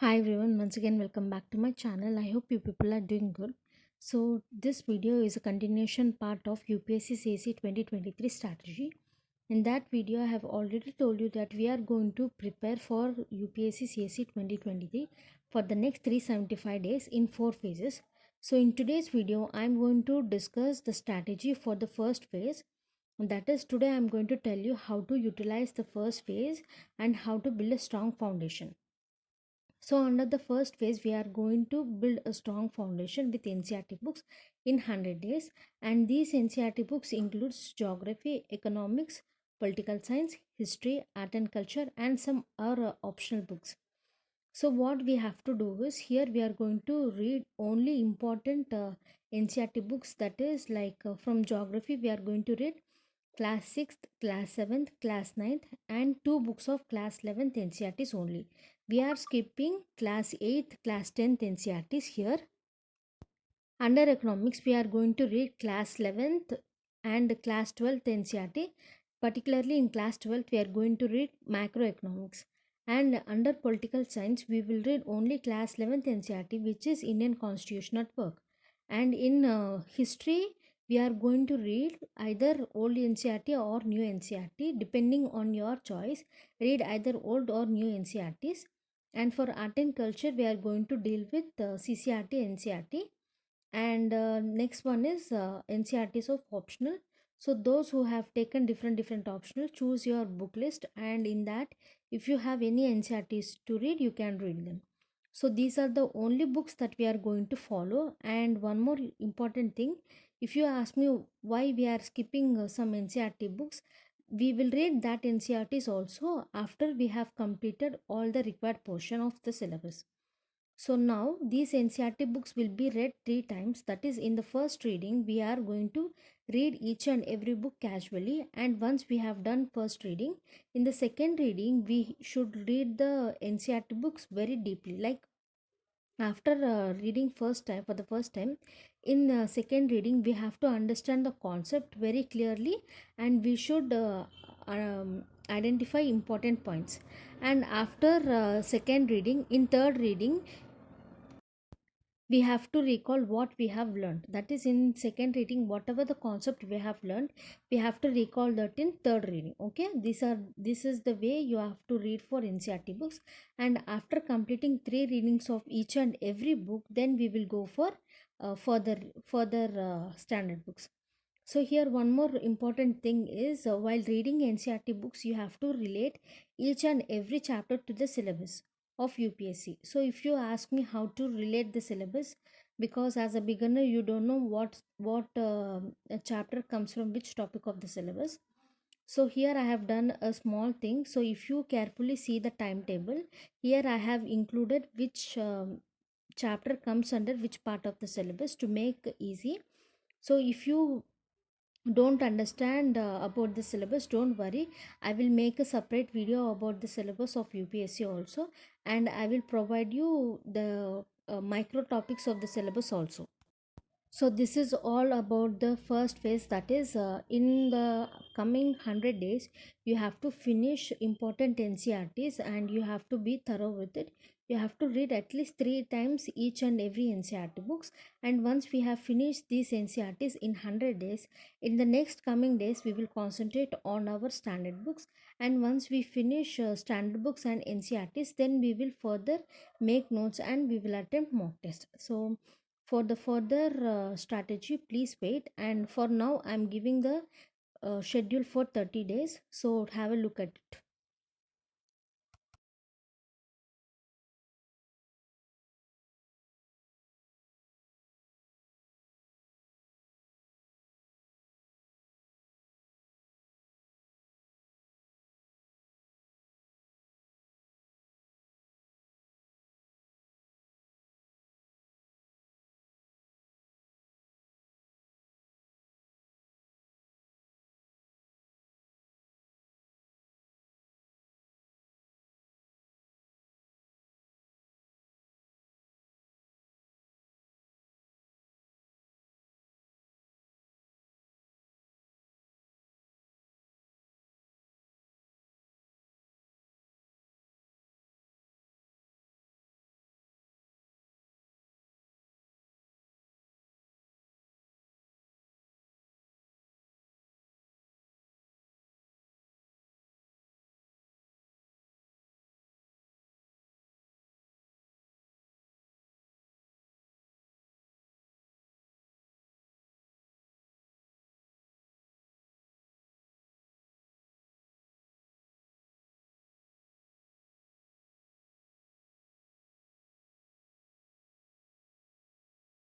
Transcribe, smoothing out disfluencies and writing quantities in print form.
Hi everyone, once again welcome back to my channel. I hope you people are doing good. So this video is a continuation part of UPSC CSE 2023 strategy. In that video I have already told you that we are going to prepare for UPSC CSE 2023 for the next 375 days in 4 phases. So in today's video I am going to discuss the strategy for the first phase. And that is, today I am going to tell you how to utilize the first phase and how to build a strong foundation. So under the first phase, we are going to build a strong foundation with NCERT books in 100 days. And these NCERT books includes geography, economics, political science, history, art and culture, and some other optional books. So what we have to do is, here we are going to read only important NCERT books. That is like from geography, we are going to read class 6th, class 7th, class 9th, and 2 books of class 11th NCERTs only. We are skipping class 8th, class 10th NCERTs here. Under economics, we are going to read class 11th and class 12th NCERT. Particularly in class 12th, we are going to read macroeconomics. And under political science, we will read only class 11th NCERT, which is Indian Constitution at Work. And in history, we are going to read either old NCERT or new NCERT, depending on your choice. Read either old or new NCERTs. And for art and culture, we are going to deal with CCRT, NCERT. And next one is NCERTs of optional. So those who have taken different optional, choose your book list, and in that, if you have any NCERTs to read, you can read them. So these are the only books that we are going to follow. And one more important thing, if you ask me why we are skipping some NCERT books, we will read that NCERTs also after we have completed all the required portion of the syllabus. So now these NCERT books will be read 3 times. That is, in the first reading, we are going to read each and every book casually. And once we have done first reading, in the second reading, we should read the NCERT books very deeply. Like after reading first time for the first time, in second reading, we have to understand the concept very clearly, and we should identify important points. And after second reading, in third reading, we have to recall what we have learned. That is, in second reading, whatever the concept we have learned, we have to recall that in third reading. Okay, this is the way you have to read for NCERT books. And after completing 3 readings of each and every book, then we will go for further standard books. So here one more important thing is, while reading NCERT books, you have to relate each and every chapter to the syllabus of UPSC. So if you ask me how to relate the syllabus, because as a beginner you don't know what a chapter comes from which topic of the syllabus. So here I have done a small thing. So if you carefully see the timetable, here I have included which chapter comes under which part of the syllabus to make easy. So if you don't understand about the syllabus, don't worry, I will make a separate video about the syllabus of UPSC also, and I will provide you the micro topics of the syllabus also. So this is all about the first phase. That is, in the coming 100 days, you have to finish important NCERTs and you have to be thorough with it. You have to read at least 3 times each and every NCERT books. And once we have finished these NCERTs in 100 days, in the next coming days, we will concentrate on our standard books. And once we finish standard books and NCERTs, then we will further make notes and we will attempt mock test. So for the further strategy, please wait. And for now, I'm giving the schedule for 30 days. So have a look at it.